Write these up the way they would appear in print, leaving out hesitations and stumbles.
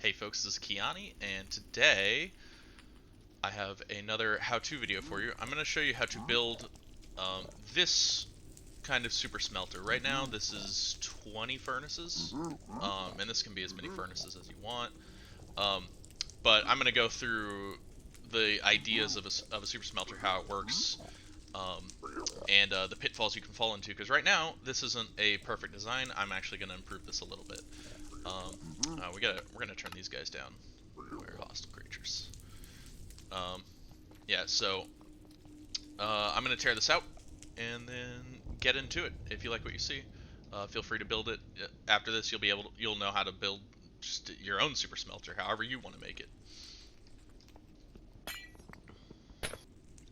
Hey folks, this is Kiani, and today I have another how-to video for you. I'm going to show you how to build this kind of super smelter. Right now, this is 20 furnaces, and this can be as many furnaces as you want. Um, but I'm going to go through the ideas of a super smelter, how it works, um, and the pitfalls you can fall into. Because right now, this isn't a perfect design. I'm actually going to improve this a little bit. We're gonna turn these guys down. We're hostile creatures. Um, yeah, so I'm gonna tear this out and then get into it. If you like what you see, feel free to build it. After this, you'll know how to build just your own super smelter, however you want to make it.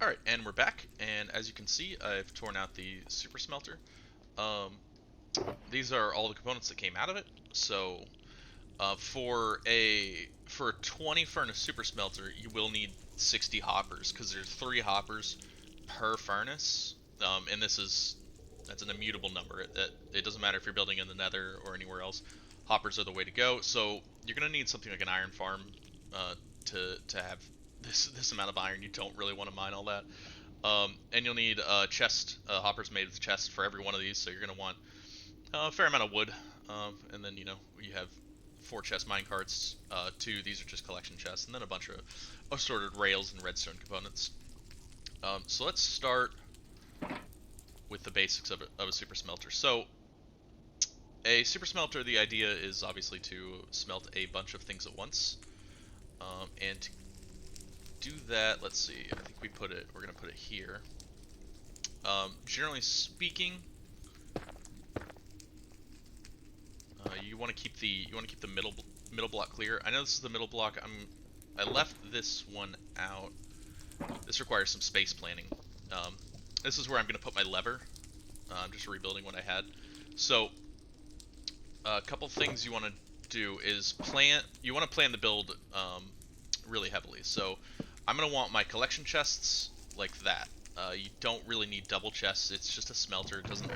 All right, and we're back. And as you can see, I've torn out the super smelter. Um, these are all the components that came out of it. So for a 20 furnace super smelter, you will need 60 hoppers because there's 3 hoppers per furnace, and that's an immutable number. It doesn't matter if you're building in the Nether or anywhere else. Hoppers are the way to go. So you're gonna need something like an iron farm to have this amount of iron. You don't really want to mine all that. And you'll need hoppers made with chests for every one of these. So you're gonna want a fair amount of wood, and then you have 4 chest minecarts. 2 these are just collection chests, and then a bunch of assorted rails and redstone components. So let's start with the basics of a super smelter. So a super smelter, the idea is obviously to smelt a bunch of things at once, and to do that, let's see. I think we're gonna put it here. Generally speaking, you want to keep the middle block clear. I know this is the middle block. I left this one out. This requires some space planning. This is where I'm going to put my lever. I'm just rebuilding what I had. So a couple things you want to do is you want to plan the build really heavily. So I'm going to want my collection chests like that. You don't really need double chests. It's just a smelter. It doesn't.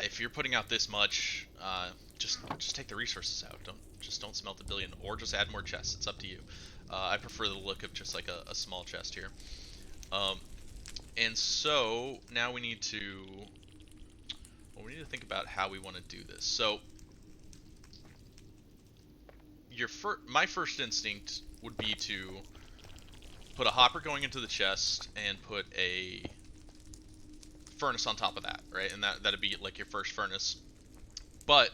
If you're putting out this much, just take the resources out. Don't smelt a billion, or just add more chests. It's up to you. I prefer the look of just like a small chest here. And so now we need to think about how we want to do this. So my first instinct would be to put a hopper going into the chest and put a furnace on top of that, right? And that'd be like your first furnace. But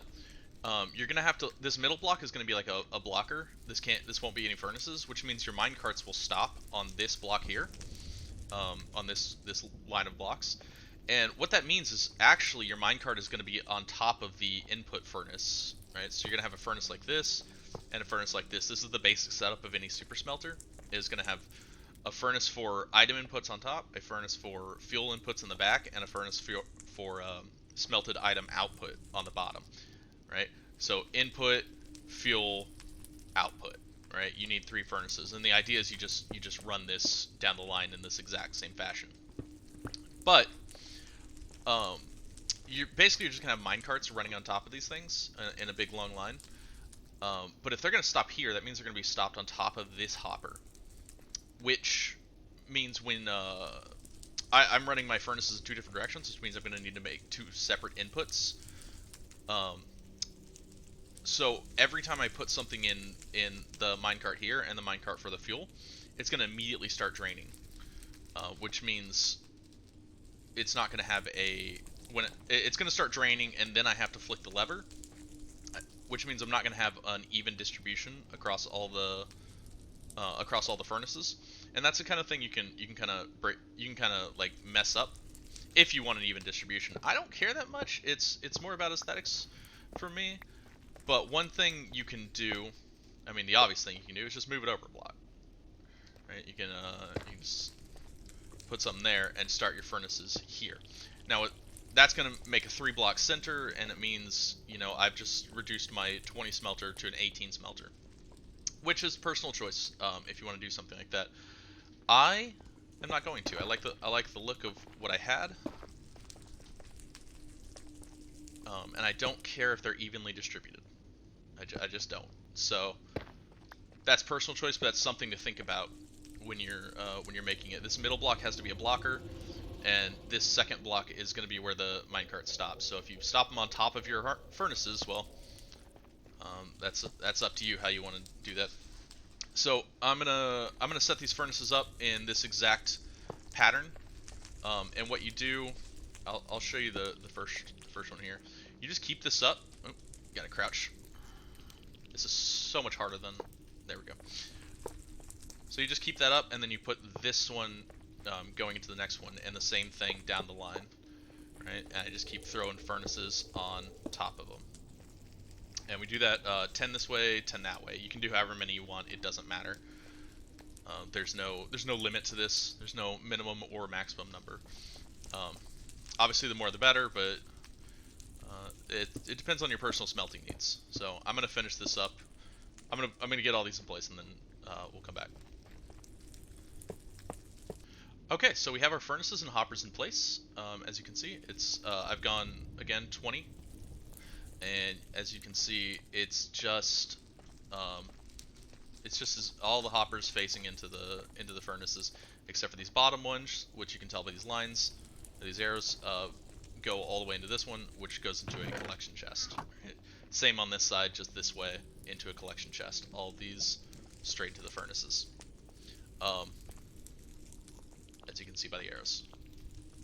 you're gonna have to. This middle block is gonna be like a blocker. This won't be any furnaces, which means your mine carts will stop on this block here, on this line of blocks. And what that means is actually your minecart is going to be on top of the input furnace, right? So you're going to have a furnace like this and a furnace like this. This is the basic setup of any super smelter. It is going to have a furnace for item inputs on top, a furnace for fuel inputs in the back, and a furnace for smelted item output on the bottom, right? So input, fuel, output, right? You need 3 furnaces, and the idea is you just run this down the line in this exact same fashion. But you're just gonna have minecarts running on top of these things in a big long line. But if they're gonna stop here, that means they're gonna be stopped on top of this hopper, which means when I'm running my furnaces in 2 different directions, which means I'm gonna need to make 2 separate inputs. So every time I put something in the minecart here and the minecart for the fuel, it's gonna immediately start draining, which means it's not going to have it's going to start draining, and then I have to flick the lever, which means I'm not going to have an even distribution across all the furnaces. And that's the kind of thing you can kind of like mess up if you want an even distribution. I don't care that much. It's more about aesthetics for me. But one thing you can do, I mean the obvious thing you can do is just move it over a block. Right? You can just put something there and start your furnaces here. Now that's going to make a 3-block center, and it means I've just reduced my 20 smelter to an 18 smelter, which is personal choice. If you want to do something like that, I am not going to. I like the look of what I had, and I don't care if they're evenly distributed. I just don't. So that's personal choice, but that's something to think about when you're making it. This middle block has to be a blocker, and this second block is going to be where the minecart stops. So if you stop them on top of your furnaces, well, that's up to you how you want to do that. So I'm gonna set these furnaces up in this exact pattern, and what you do, I'll show you the first one here. You just keep this up. Oh, gotta crouch. This is so much harder than. There we go. So you just keep that up, and then you put this one going into the next one, and the same thing down the line, right? And I just keep throwing furnaces on top of them. And we do that 10 this way, 10 that way. You can do however many you want. It doesn't matter. There's no limit to this. There's no minimum or maximum number. Obviously, the more the better, but it depends on your personal smelting needs. So I'm gonna finish this up. I'm gonna get all these in place, and then we'll come back. Okay, so we have our furnaces and hoppers in place. As you can see, I've gone again 20, and as you can see, it's just all the hoppers facing into the furnaces, except for these bottom ones, which you can tell by these lines, these arrows, go all the way into this one, which goes into a collection chest. Right? Same on this side, just this way into a collection chest. All of these straight to the furnaces. As you can see by the arrows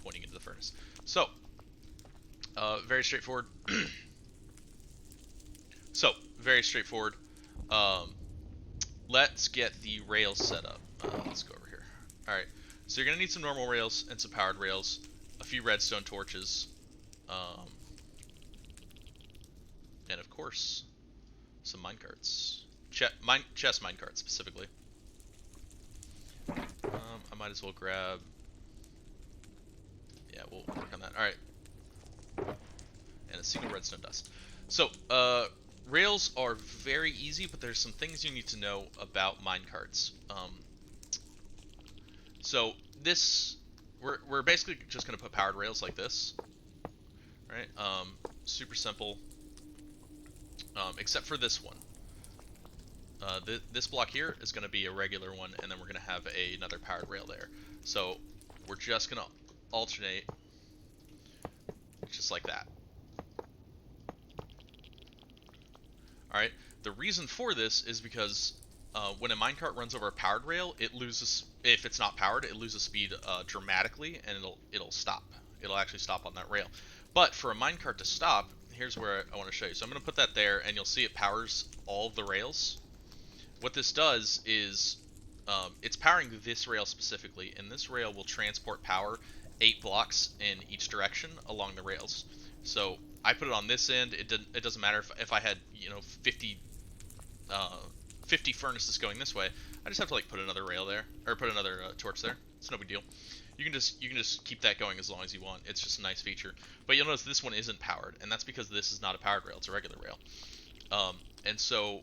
pointing into the furnace. So, very straightforward. So, very straightforward. Let's get the rails set up. Let's go over here. Alright, so you're going to need some normal rails and some powered rails, a few redstone torches, and of course, some minecarts. Chest minecarts, specifically. I might as well grab... Yeah, we'll work on that. Alright. And a single redstone dust. So, rails are very easy, but there's some things you need to know about minecarts. So this, we're basically just going to put powered rails like this, right? Super simple, except for this one. This block here is going to be a regular one, and then we're going to have another powered rail there. So we're just going to alternate, just like that. Alright, the reason for this is because when a minecart runs over a powered rail, it loses, if it's not powered, it loses speed dramatically, and it'll stop. It'll actually stop on that rail. But for a minecart to stop, here's where I want to show you. So I'm going to put that there, and you'll see it powers all of the rails. What this does is, it's powering this rail specifically, and this rail will transport power 8 blocks in each direction along the rails. So I put it on this end. It doesn't matter if I had 50 furnaces going this way. I just have to like put another rail there, or put another torch there. It's no big deal. You can just keep that going as long as you want. It's just a nice feature. But you'll notice this one isn't powered, and that's because this is not a powered rail. It's a regular rail. And so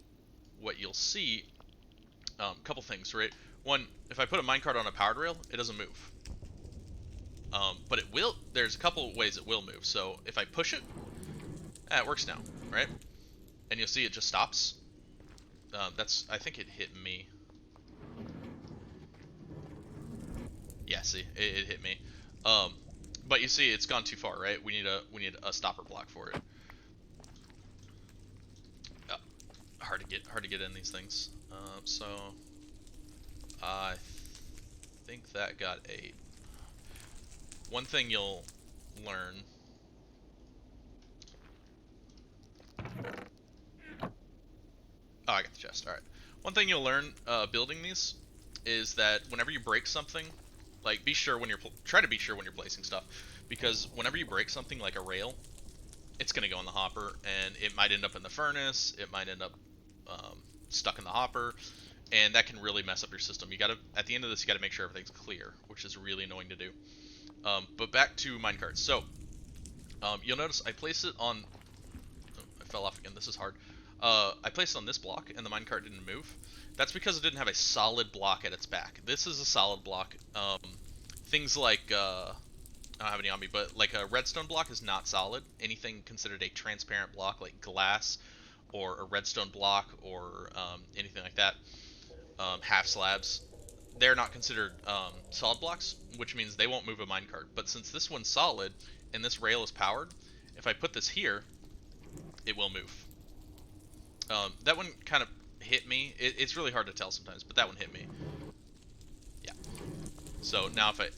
what you'll see, a couple things, right? One, if I put a minecart on a powered rail, it doesn't move. But it will. There's a couple ways it will move. So if I push it, it works now, right? And you'll see it just stops. I think it hit me. Yeah, see, it hit me. But you see, it's gone too far, right? We need a stopper block for it. Hard to get in these things. So I think that got 8. One thing you'll learn. Oh, I got the chest. All right. One thing you'll learn building these is that whenever you break something, like try to be sure when you're placing stuff, because whenever you break something like a rail, it's gonna go in the hopper, and it might end up in the furnace. It might end up stuck in the hopper, and that can really mess up your system. At the end of this, you gotta make sure everything's clear, which is really annoying to do. But back to minecarts. So you'll notice I placed it on. Oh, I fell off again. This is hard. I placed it on this block, and the minecart didn't move. That's because it didn't have a solid block at its back. This is a solid block. Things like, I don't have any on me, but like a redstone block is not solid. Anything considered a transparent block, like glass or a redstone block or anything like that, half slabs, they're not considered solid blocks, which means they won't move a minecart. But since this one's solid and this rail is powered, if I put this here, it will move. That one kind of hit me. It's really hard to tell sometimes, but that one hit me. Yeah. So now if I,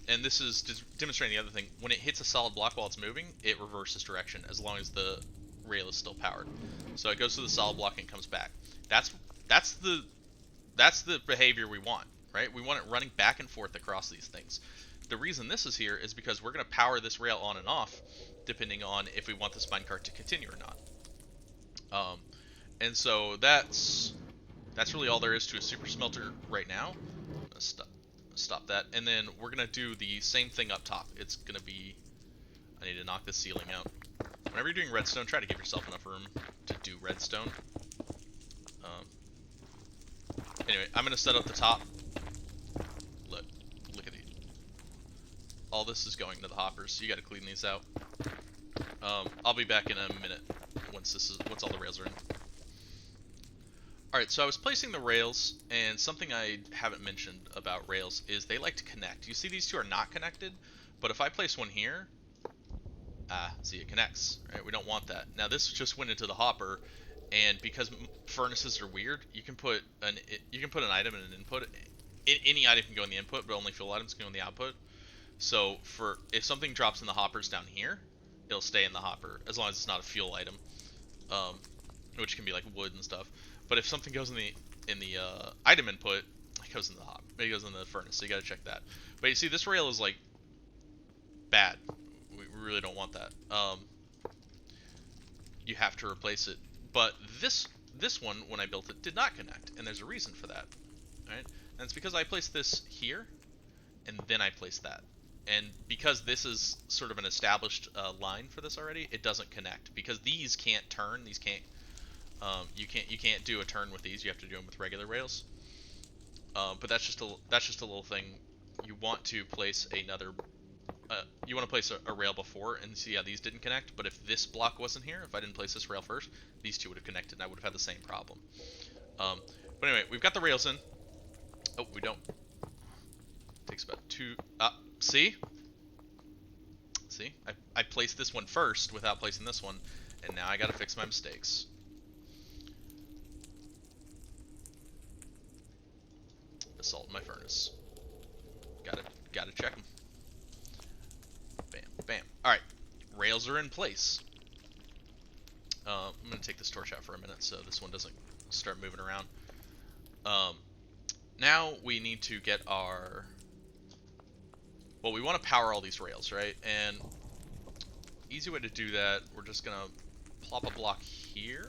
and this is demonstrating the other thing, when it hits a solid block while it's moving, it reverses direction as long as the rail is still powered. So it goes to the solid block and comes back. That's the behavior we want, right? We want it running back and forth across these things. The reason this is here is because we're going to power this rail on and off depending on if we want this minecart to continue or not. And so that's really all there is to a super smelter right now. Stop that, and then we're gonna do the same thing up top. It's gonna be, I need to knock this ceiling out. Whenever you're doing redstone, try to give yourself enough room to do redstone. Anyway, I'm gonna set up the top. Look at these. All this is going to the hoppers, so you got to clean these out. I'll be back in a minute once all the rails are in. Alright, so I was placing the rails, and something I haven't mentioned about rails is they like to connect. You see these two are not connected, but if I place one here, see, it connects, right? We don't want that. Now this just went into the hopper, and because furnaces are weird, you can put an item in an input. Any item can go in the input, but only fuel items can go in the output. So if something drops in the hoppers down here, it'll stay in the hopper as long as it's not a fuel item, which can be like wood and stuff. But if something goes in the item input, it goes in the hop. It goes in the furnace. So you got to check that. But you see, this rail is like bad. We really don't want that. You have to replace it. But this one, when I built it, did not connect, and there's a reason for that. Right? And it's because I placed this here, and then I placed that. And because this is sort of an established line for this already, it doesn't connect because these can't turn. These can't. You can't do a turn with these. You have to do them with regular rails. But that's just a little thing. You want to place another. You want to place a rail before, and see, yeah, these didn't connect. But if this block wasn't here, if I didn't place this rail first, these two would have connected, and I would have had the same problem. But anyway, we've got the rails in. Oh, we don't. Takes about two. See? See? I placed this one first without placing this one, and now I gotta fix my mistakes. Assault in my furnace. Gotta check them. Bam, bam. Alright, rails are in place. I'm gonna take this torch out for a minute so this one doesn't start moving around. Now we need to get our... Well, we want to power all these rails, right? And easy way to do that, we're just gonna plop a block here,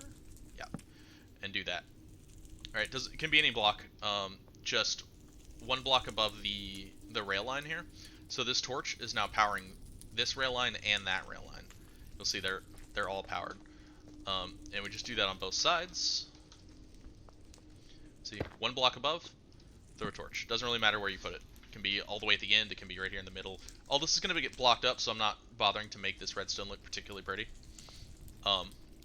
yeah, and do that. All right, it can be any block, just one block above the rail line here. So this torch is now powering this rail line and that rail line. You'll see they're all powered, and we just do that on both sides. See, one block above, throw a torch. Doesn't really matter where you put it. It can be all the way at the end, it can be right here in the middle. All this is going to get blocked up, so I'm not bothering to make this redstone look particularly pretty.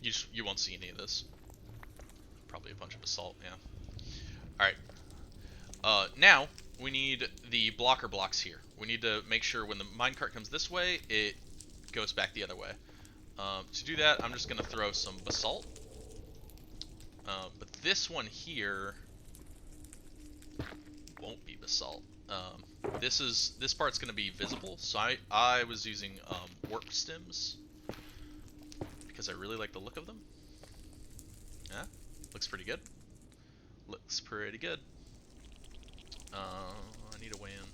You won't see any of this. Probably a bunch of basalt, yeah. Alright. Now, we need the blocker blocks here. We need to make sure when the minecart comes this way, it goes back the other way. To do that, I'm just going to throw some basalt. But this one here won't be basalt. This part's going to be visible, so I was using warp stems because I really like the look of them. Yeah, looks pretty good. Looks pretty good. I need a way in.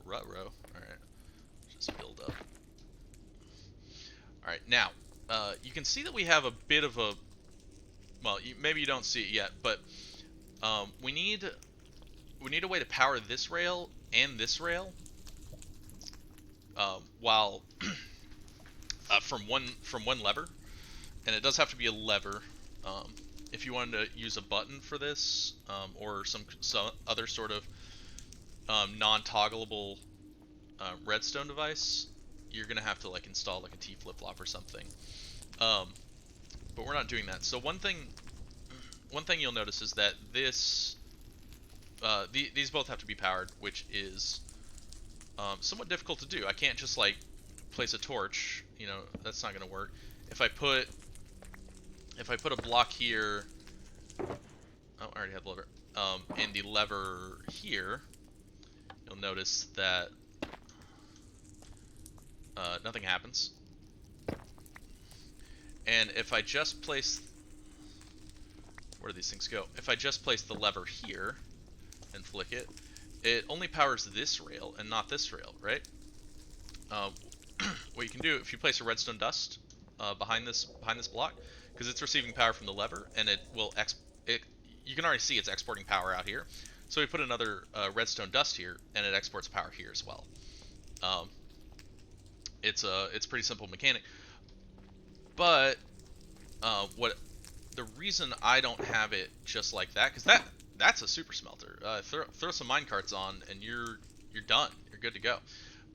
Ruh-roh. Alright, just build up. Alright, now, you can see that we have a bit of a... Well, maybe you don't see it yet, but we need a way to power this rail and this rail while from one lever, and it does have to be a lever. If you wanted to use a button for this, or some other sort of non-toggleable redstone device, you're gonna have to like install like a T flip-flop or something. But we're not doing that. So one thing you'll notice is that these both have to be powered, which is somewhat difficult to do. I can't just like place a torch. You know, that's not going to work. If I put a block here, oh, I already had the lever. And the lever here, you'll notice that nothing happens. And if I just place, where do these things go? If I just place the lever here and flick it, it only powers this rail and not this rail, right? What you can do, if you place a redstone dust behind this block, because it's receiving power from the lever, and it will you can already see it's exporting power out here. So we put another redstone dust here, and it exports power here as well. It's a pretty simple mechanic. But the reason I don't have it just like that, because that's a super smelter. Throw some minecarts on, and you're done. You're good to go.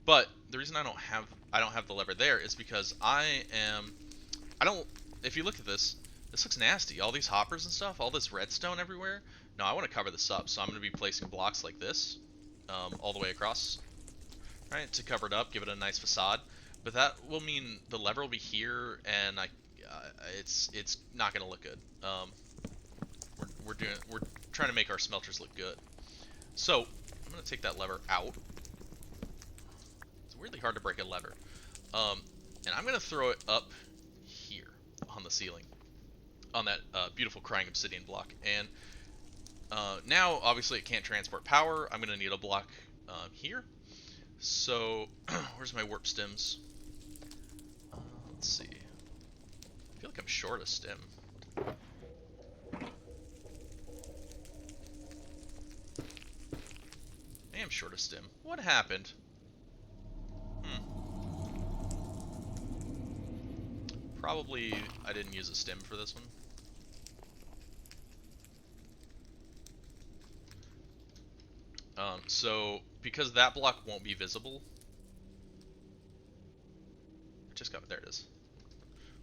But the reason I don't have the lever there is because if you look at this looks nasty. All these hoppers and stuff, all this redstone everywhere. No, I want to cover this up, so I'm going to be placing blocks like this all the way across, right, to cover it up, give it a nice facade. But that will mean the lever will be here, and it's not going to look good. We're trying to make our smelters look good. So I'm going to take that lever out. It's weirdly hard to break a lever. And I'm going to throw it up here on the ceiling, on that beautiful crying obsidian block. And now, obviously, it can't transport power. I'm going to need a block here. So, where's my warp stems? Let's see. I feel like I'm short a stem. I am short a stem. What happened? Probably I didn't use a stem for this one. So because that block won't be visible, there it is.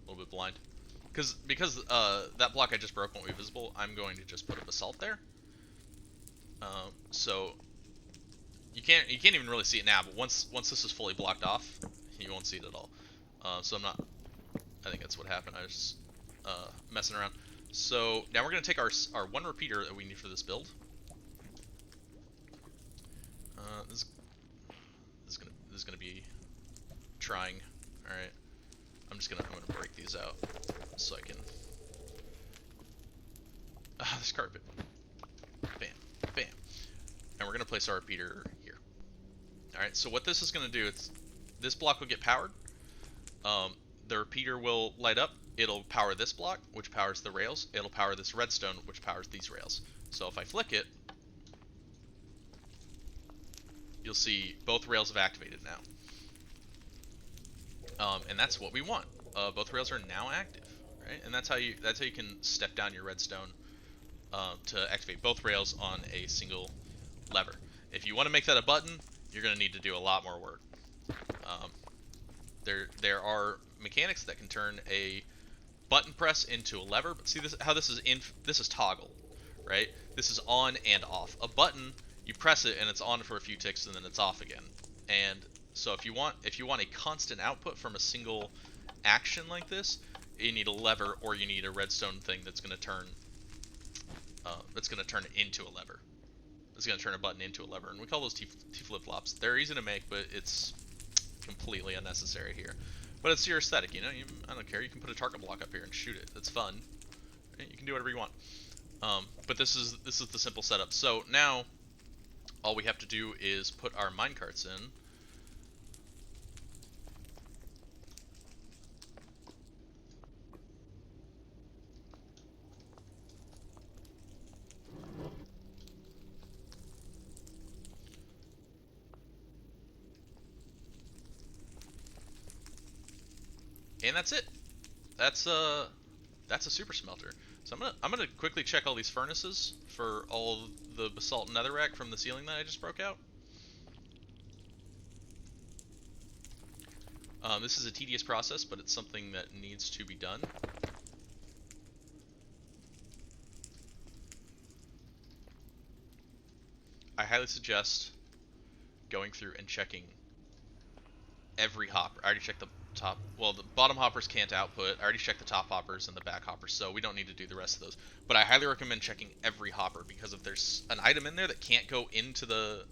A little bit blind. Because that block I just broke won't be visible, I'm going to just put a basalt there. So you can't even really see it now, but once this is fully blocked off, you won't see it at all. So I think that's what happened. I was just messing around. So now we're going to take our one repeater that we need for this build. This is gonna be trying. All right, I'm gonna break these out so I can. This carpet. Bam, bam, and we're gonna place our repeater here. All right. So what this is gonna do is this block will get powered. The repeater will light up. It'll power this block, which powers the rails. It'll power this redstone, which powers these rails. So if I flick it, you'll see both rails have activated now. And that's what we want. Both rails are now active, right? And that's how you can step down your redstone to activate both rails on a single lever. If you want to make that a button, you're going to need to do a lot more work. There are mechanics that can turn a button press into a lever, but see this is toggle, right? This is on and off. A button, you press it and it's on for a few ticks and then it's off again. And so if you want a constant output from a single action like this, you need a lever or you need a redstone thing that's going to turn it into a lever. It's going to turn a button into a lever, and we call those T flip-flops. They're easy to make, but it's completely unnecessary here. But it's your aesthetic, you know. I don't care. You can put a target block up here and shoot it. It's fun. You can do whatever you want. But this is the simple setup. So now all we have to do is put our minecarts in. And that's it. That's a super smelter. So I'm gonna quickly check all these furnaces for all the basalt and netherrack from the ceiling that I just broke out. This is a tedious process, but it's something that needs to be done. I highly suggest going through and checking every hopper. I already checked the top. Well, the bottom hoppers can't output. I already checked the top hoppers and the back hoppers, so we don't need to do the rest of those. But I highly recommend checking every hopper, because if there's an item in there that can't go into the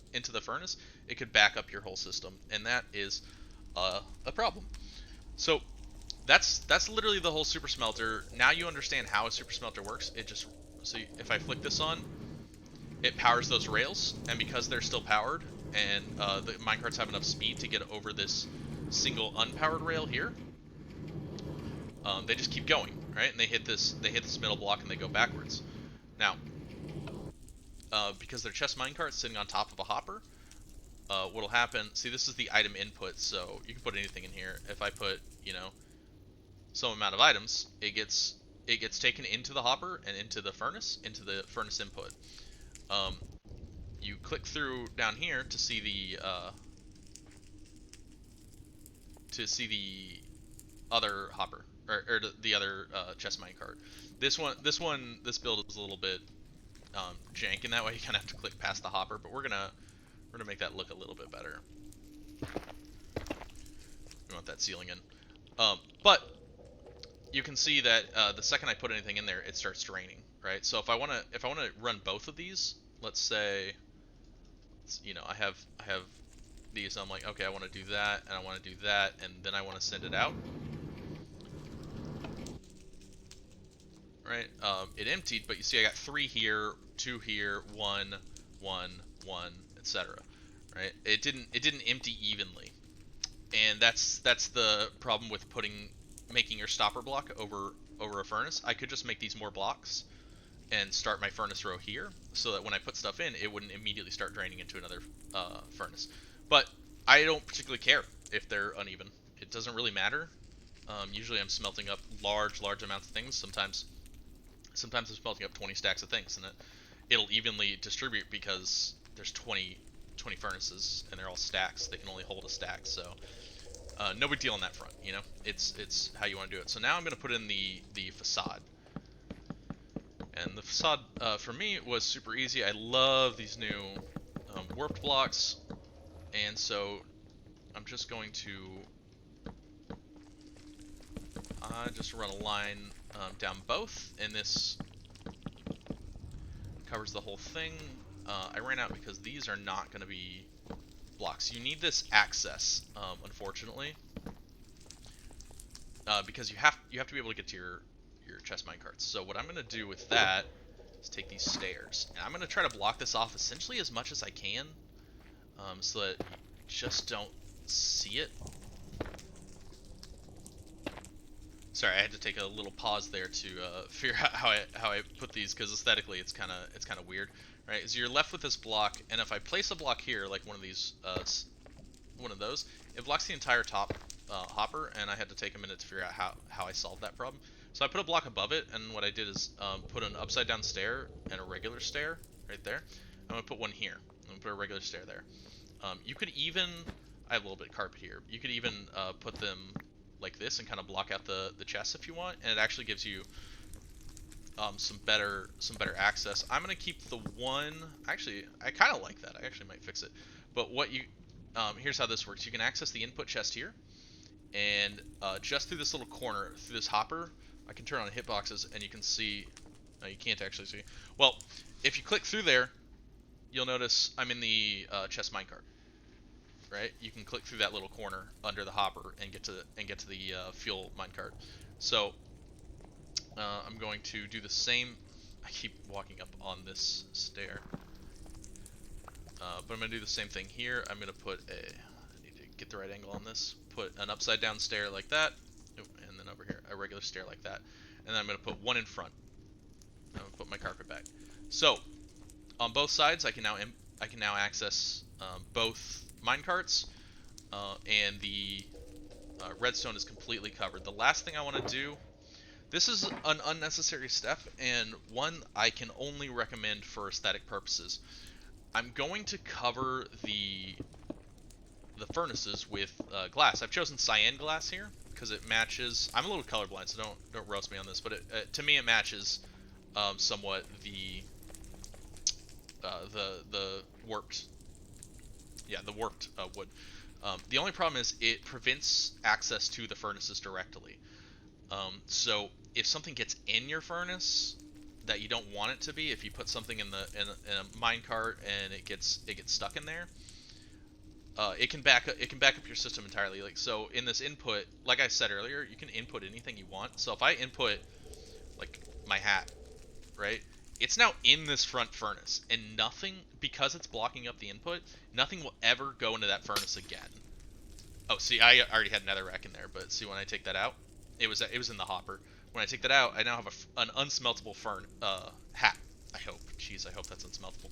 furnace, it could back up your whole system, and that is a problem. So that's literally the whole super smelter. Now you understand how a super smelter works. It just, so if I flick this on, it powers those rails, and because they're still powered, and the minecarts have enough speed to get over this single unpowered rail here, they just keep going, right? And they hit this middle block and they go backwards. Now, because they're chest minecarts sitting on top of a hopper, what'll happen? See, this is the item input, so you can put anything in here. If I put, you know, some amount of items, it gets taken into the hopper and into the furnace input. You click through down here to see the other hopper, or the other chest minecart. This build is a little bit jank in that way. You kind of have to click past the hopper, but we're gonna make that look a little bit better. We want that ceiling in, but you can see that the second I put anything in there, it starts draining, right? So if I wanna run both of these, let's say, you know, I have these. I'm like, okay, I want to do that, and I want to do that, and then I want to send it out. Right? It emptied, but you see I got 3 here, 2 here, 1, 1, 1, etc. Right? It didn't empty evenly, and that's the problem with making your stopper block over a furnace. I could just make these more blocks and start my furnace row here, so that when I put stuff in, it wouldn't immediately start draining into another furnace. But I don't particularly care if they're uneven. It doesn't really matter. Usually I'm smelting up large amounts of things. Sometimes I'm smelting up 20 stacks of things, and it'll evenly distribute because there's 20 furnaces, and they're all stacks. They can only hold a stack, so no big deal on that front, you know? It's how you want to do it. So now I'm going to put in the facade. And the facade, for me, was super easy. I love these new warped blocks, and so I'm just going to just run a line down both, and this covers the whole thing. I ran out because these are not going to be blocks. You need this access, unfortunately, because you have to be able to get to your chest minecarts. So what I'm going to do with that is take these stairs, and I'm going to try to block this off essentially as much as I can, so that you just don't see it. Sorry, I had to take a little pause there to figure out how I put these, because aesthetically it's kind of weird, right? So you're left with this block, and if I place a block here, like one of these, one of those, it blocks the entire top hopper, and I had to take a minute to figure out how I solved that problem. So I put a block above it, and what I did is put an upside down stair and a regular stair right there. I'm gonna put one here. I'm gonna put a regular stair there. You could even, I have a little bit of carpet here. You could even put them like this and kind of block out the chest if you want, and it actually gives you some better access. I'm gonna keep the one. Actually, I kind of like that. I actually might fix it. But what you here's how this works. You can access the input chest here, and just through this little corner, through this hopper, I can turn on hitboxes, and you can see. No, you can't actually see. Well, if you click through there, you'll notice I'm in the chest minecart. Right? You can click through that little corner under the hopper and get to the fuel minecart. So I'm going to do the same. I keep walking up on this stair, but I'm going to do the same thing here. I'm going to put I need to get the right angle on this. Put an upside down stair like that, and then over here a regular stair like that, and then I'm going to put one in front. I'm going to put my carpet back. So on both sides, I can now access both minecarts, and the redstone is completely covered. The last thing I want to do, this is an unnecessary step, and one I can only recommend for aesthetic purposes. I'm going to cover the the furnaces with glass. I've chosen cyan glass here because it matches. I'm a little colorblind, so don't roast me on this, but to me it matches somewhat the warped, yeah, the warped wood. The only problem is it prevents access to the furnaces directly. So if something gets in your furnace that you don't want it to be, if you put something in a minecart and it gets stuck in there, it can back up your system entirely. Like, so in this input, like I said earlier, you can input anything you want. So if I input like my hat, right? It's now in this front furnace, and nothing, because it's blocking up the input, nothing will ever go into that furnace again. Oh, see, I already had another rack in there, but see, when I take that out, it was in the hopper. When I take that out, I now have an unsmeltable hat. I hope. Jeez, I hope that's unsmeltable.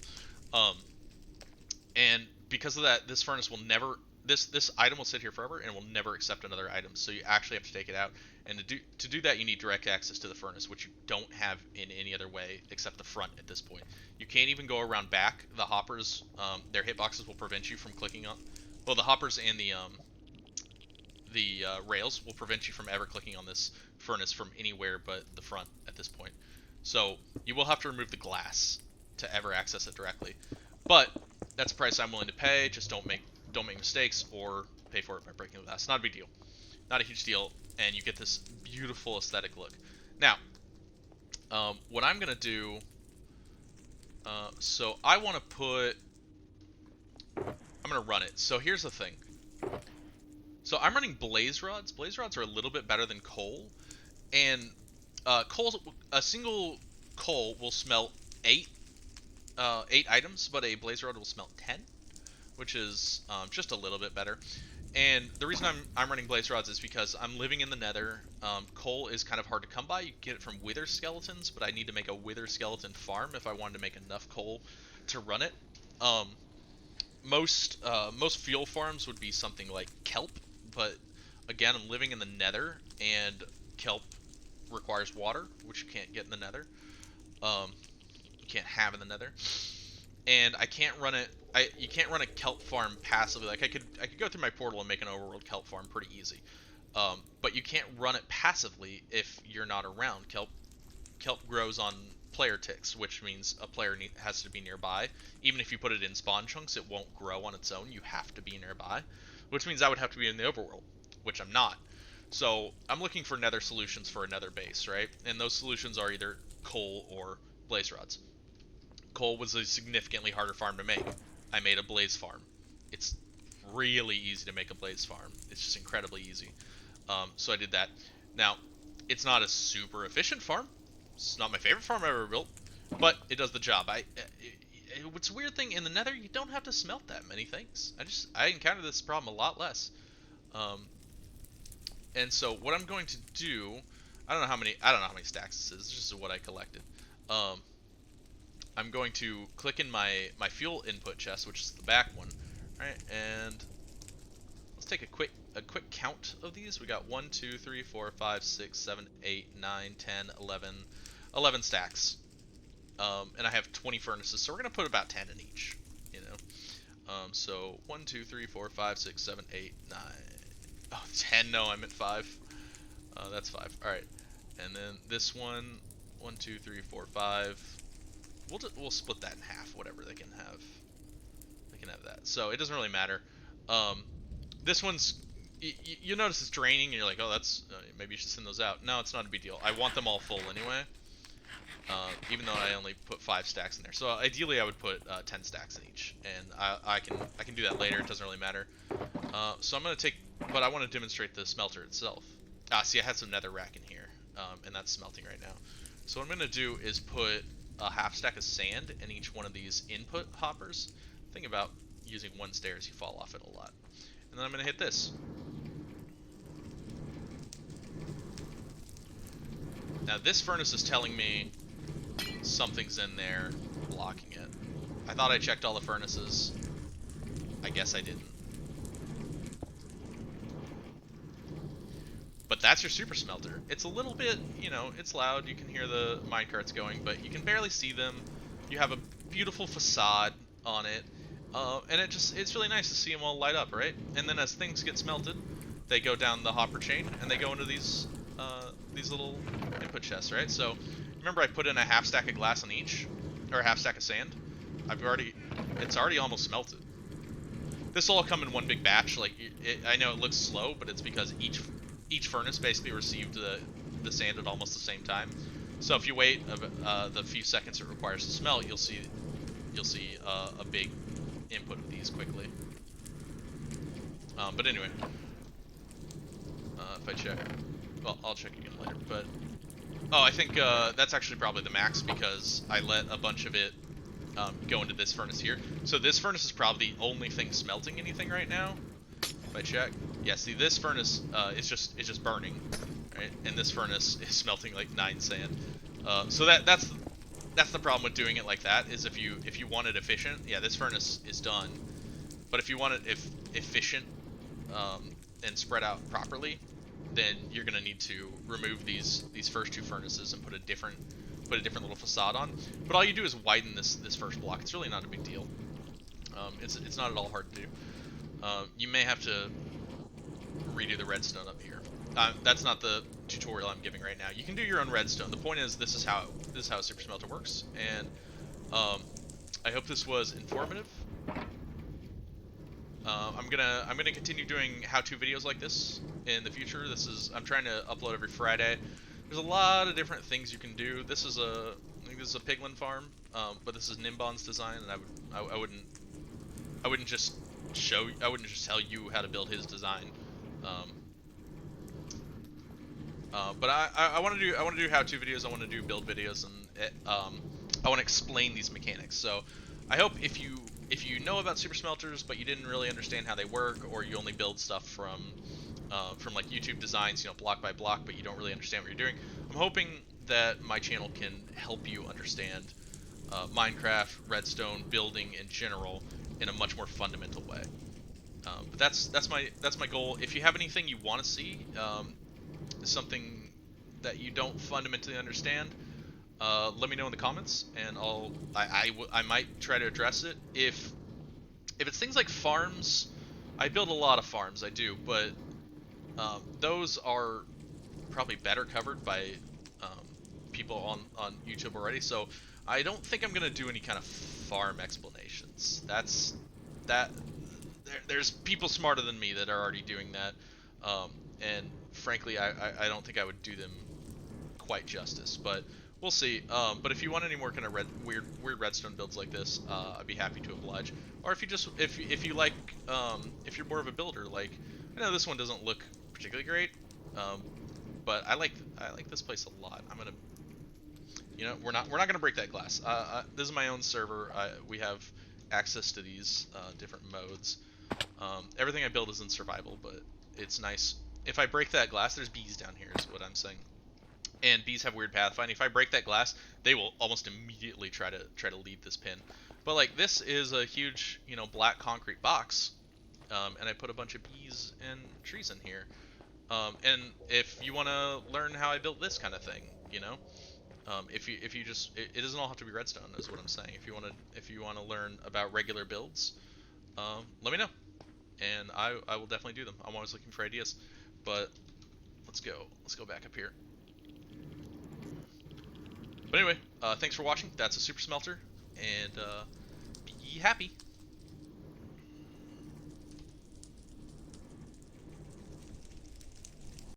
And because of that, this furnace will never. This item will sit here forever and will never accept another item. So you actually have to take it out. And to do that, you need direct access to the furnace, which you don't have in any other way except the front at this point. You can't even go around back. The hoppers, their hitboxes will prevent you from clicking on. Well, the hoppers and the rails will prevent you from ever clicking on this furnace from anywhere but the front at this point. So you will have to remove the glass to ever access it directly. But that's a price I'm willing to pay. Just don't make mistakes or pay for it by breaking the glass. Not a big deal. Not a huge deal. And you get this beautiful aesthetic look. Now, what I'm going to do... so I want to put... I'm going to run it. So here's the thing. So I'm running blaze rods. Blaze rods are a little bit better than coal. And a single coal will smelt 8 items, but a blaze rod will smelt 10, which is just a little bit better. And the reason I'm running blaze rods is because I'm living in the nether. Coal is kind of hard to come by. You can get it from wither skeletons, but I need to make a wither skeleton farm if I wanted to make enough coal to run it. Most fuel farms would be something like kelp, but again, I'm living in the nether, and kelp requires water, which you can't get in the nether. You can't have in the nether. And I can't run it. You can't run a kelp farm passively. Like I could go through my portal and make an overworld kelp farm pretty easy, but you can't run it passively if you're not around. Kelp grows on player ticks, which means a player has to be nearby. Even if you put it in spawn chunks, it won't grow on its own. You have to be nearby, which means I would have to be in the overworld, which I'm not. So I'm looking for nether solutions for a nether base, right? And those solutions are either coal or blaze rods. Coal was a significantly harder farm to make. I made a blaze farm. It's really easy to make a blaze farm. It's just incredibly easy. So I did that. Now, it's not a super efficient farm. It's not my favorite farm I've ever built, but it does the job. What's a weird thing, in the nether, you don't have to smelt that many things. I encountered this problem a lot less. And so what I'm going to do, I don't know how many stacks this is. This is just what I collected. I'm going to click in my fuel input chest, which is the back one, right? And let's take a quick count of these. We got 1, 2, 3, 4, 5, 6, 7, 8, 9, 10, 11 stacks. And I have 20 furnaces, so we're gonna put about 10 in each, you know. So 1, 2, 3, 4, 5, 6, 7, 8, 9. Oh, 10. No, I meant 5. That's 5. All right. And then this one, 1, 2, 3, 4, 5. We'll split that in half. Whatever, they can have. They can have that. So it doesn't really matter. This one's. You notice it's draining, and you're like, oh, that's maybe you should send those out. No, it's not a big deal. I want them all full anyway. Even though I only put 5 stacks in there. So ideally, I would put 10 stacks in each, and I can do that later. It doesn't really matter. So I'm gonna take, but I want to demonstrate the smelter itself. See, I had some nether rack in here, and that's smelting right now. So what I'm gonna do is put a half stack of sand in each one of these input hoppers. Think about using one stairs, you fall off it a lot. And then I'm gonna hit this. Now this furnace is telling me something's in there blocking it. I thought I checked all the furnaces. I guess I didn't. But that's your super smelter. It's a little bit, you know, it's loud. You can hear the minecarts going, but you can barely see them. You have a beautiful facade on it. And it's really nice to see them all light up, right? And then as things get smelted, they go down the hopper chain and they go into these little input chests, right? So remember I put in a half stack of glass on each, or a half stack of sand. It's already almost smelted. This will all come in one big batch. Like I know it looks slow, but it's because each furnace basically received the sand at almost the same time. So if you wait the few seconds it requires to smelt, you'll see a big input of these quickly. But anyway, if I check, well, I'll check again later. But oh, I think that's actually probably the max because I let a bunch of it go into this furnace here. So this furnace is probably the only thing smelting anything right now. If I check, yeah. See, this furnace is just burning, right? And this furnace is smelting like 9 sand. So that's the problem with doing it like that. Is if you want it efficient, yeah, this furnace is done. But if you want it efficient and spread out properly, then you're gonna need to remove these first 2 furnaces and put a different little facade on. But all you do is widen this first block. It's really not a big deal. It's not at all hard to do. You may have to redo the redstone up here. That's not the tutorial I'm giving right now. You can do your own redstone. The point is this is how a super smelter works, and I hope this was informative. I'm gonna continue doing how-to videos like this in the future. I'm trying to upload every Friday. There's a lot of different things you can do. I think this is a piglin farm, but this is Nimbon's design, and I wouldn't just tell you how to build his design. Um, but I want to do how-to videos. I want to do build videos, and I want to explain these mechanics. So I hope if you know about super smelters, but you didn't really understand how they work, or you only build stuff from like YouTube designs, block by block, but you don't really understand what you're doing, I'm hoping that my channel can help you understand Minecraft, redstone, building in general in a much more fundamental way. But that's my goal. If you have anything you want to see, something that you don't fundamentally understand, let me know in the comments, and I might try to address it. If it's things like farms, I build a lot of farms, I do, but those are probably better covered by um, people on YouTube already. So I don't think I'm gonna do any kind of farm explanations. There's people smarter than me that are already doing that, and frankly, I don't think I would do them quite justice. But we'll see. But if you want any more kind of weird redstone builds like this, I'd be happy to oblige. Or if you just if you like if you're more of a builder, like I know this one doesn't look particularly great, but I like this place a lot. I'm gonna, we're not gonna break that glass. This is my own server. We have access to these different modes. Everything I build is in survival, but it's nice. If I break that glass, there's bees down here, is what I'm saying. And bees have weird pathfinding. If I break that glass, they will almost immediately try to leave this pin. But like this is a huge, black concrete box, and I put a bunch of bees and trees in here. And if you want to learn how I built this kind of thing, if you just it doesn't all have to be redstone, is what I'm saying. If you want to learn about regular builds, let me know, and I will definitely do them. I'm always looking for ideas. But let's go back up here. But anyway, thanks for watching. That's a super smelter, and be happy.